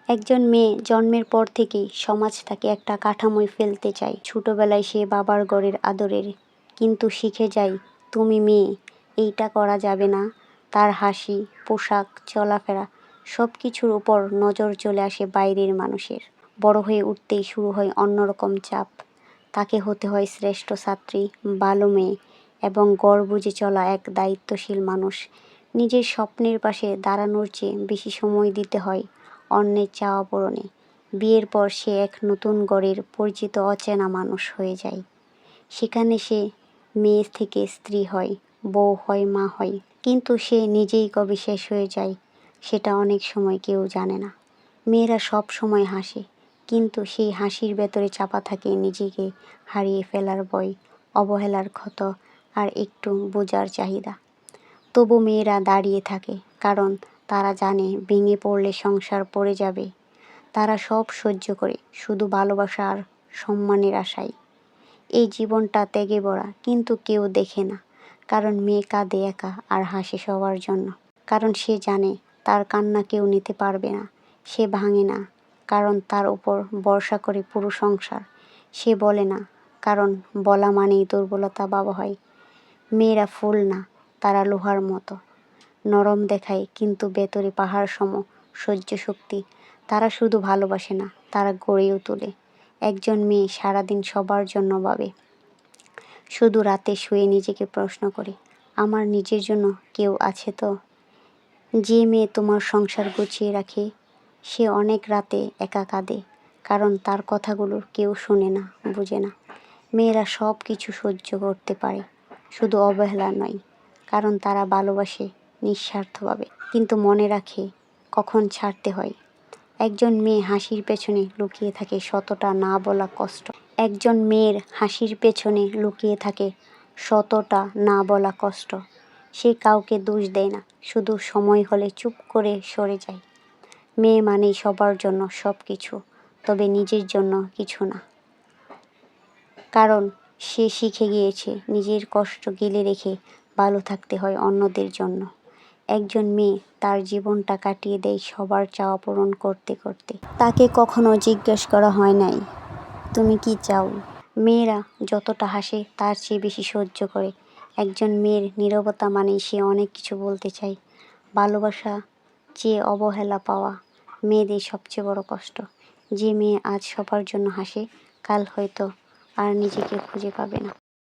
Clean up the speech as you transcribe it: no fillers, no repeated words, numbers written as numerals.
একজন মেয়ে জন্মের পর থেকেই সমাজ তাকে একটা কাঠামোয় ফেলতে চায়। ছোটবেলায় সে বাবার ঘরের আদরের, কিন্তু শিখে যায় তুমি মেয়ে, এইটা করা যাবে না। তার হাসি, পোশাক, চলাফেরা সব কিছুর উপর নজর চলে আসে বাইরের মানুষের। বড় হয়ে উঠতেই শুরু হয় অন্যরকম চাপ। তাকে হতে হয় শ্রেষ্ঠ ছাত্রী, ভালো মেয়ে এবং গড় বুঝে চলা এক দায়িত্বশীল মানুষ। নিজের স্বপ্নের পাশে দাঁড়ানোর চেয়ে বেশি সময় দিতে হয় অন্যের চাওয়া পূরণে। বিয়ের পর সে এক নতুন ঘরের পরিচিত অচেনা মানুষ হয়ে যায়। সেখানে সে মেয়ে থেকে স্ত্রী হয়, বউ হয়, মা হয়। কিন্তু সে নিজেই কবে শেষ হয়ে যায় সেটা অনেক সময় কেউ জানে না। মেয়েরা সব সময় হাসে, কিন্তু সেই হাসির ভেতরে চাপা থাকে নিজেকে হারিয়ে ফেলার ভয়, অবহেলার ক্ষত আর একটু বোঝার চাহিদা। তবু মেয়েরা দাঁড়িয়ে থাকে, কারণ তারা জানে ভেঙে পড়লে সংসার পড়ে যাবে। তারা সব সহ্য করে শুধু ভালোবাসা আর সম্মানের আশায়। এই জীবনটা ত্যাগে ভরা, কিন্তু কেউ দেখে না। কারণ মেয়ে কাঁদে একা আর হাসে সবার জন্য। কারণ সে জানে তার কান্না কেউ নিতে পারবে না। সে ভাঙে না, কারণ তার উপর ভরসা করে পুরো সংসার। সে বলে না, কারণ বলা মানেই দুর্বলতা ভাবা হয়। মেয়েরা ফুল না, তারা লোহার মতো। নরম দেখায়, কিন্তু ভেতরে পাহাড় সম সহ্য শক্তি। তারা শুধু ভালোবাসে না, তারা গড়েও তোলে। একজন মেয়ে সারাদিন সবার জন্য ভাবে, শুধু রাতে শুয়ে নিজেকে প্রশ্ন করে, আমার নিজের জন্য কেউ আছে তো? যে মেয়ে তোমার সংসার গুছিয়ে রাখে, সে অনেক রাতে একা কাঁদে, কারণ তার কথাগুলো কেউ শোনে না, বুঝে না। মেয়েরা সব কিছু সহ্য করতে পারে, শুধু অবহেলা নয়, কারণ তারা ভালোবাসে নিঃস্বার্থভাবে, কিন্তু মনে রাখে কখন ছাড়তে হয়। একজন মেয়ে হাসির পেছনে লুকিয়ে থাকে শতটা না বলা কষ্ট। একজন মেয়ের হাসির পেছনে লুকিয়ে থাকে শতটা না বলা কষ্ট। সে কাউকে দোষ দেয় না, শুধু সময় হলে চুপ করে সরে যায়। মেয়ে মানেই সবার জন্য সব কিছু, তবে নিজের জন্য কিছু না। কারণ সে শিখে গিয়েছে নিজের কষ্ট গিলে রেখে ভালো থাকতে হয় অন্যদের জন্য। একজন মেয়ে তার জীবনটা কাটিয়ে দেয় সবার চাওয়া পূরণ করতে করতে। তাকে কখনো জিজ্ঞেস করা হয় নাই, তুমি কি চাও? মেয়েরা যতটা হাসে তার চেয়ে বেশি সহ্য করে। একজন মেয়ের নীরবতা মানেই সে অনেক কিছু বলতে চায়। ভালোবাসা চেয়ে অবহেলা পাওয়া মেয়েদের সবচেয়ে বড় কষ্ট। যে মেয়ে আজ সবার জন্য হাসে, কাল হয়তো আর নিজেকে খুঁজে পাবে না।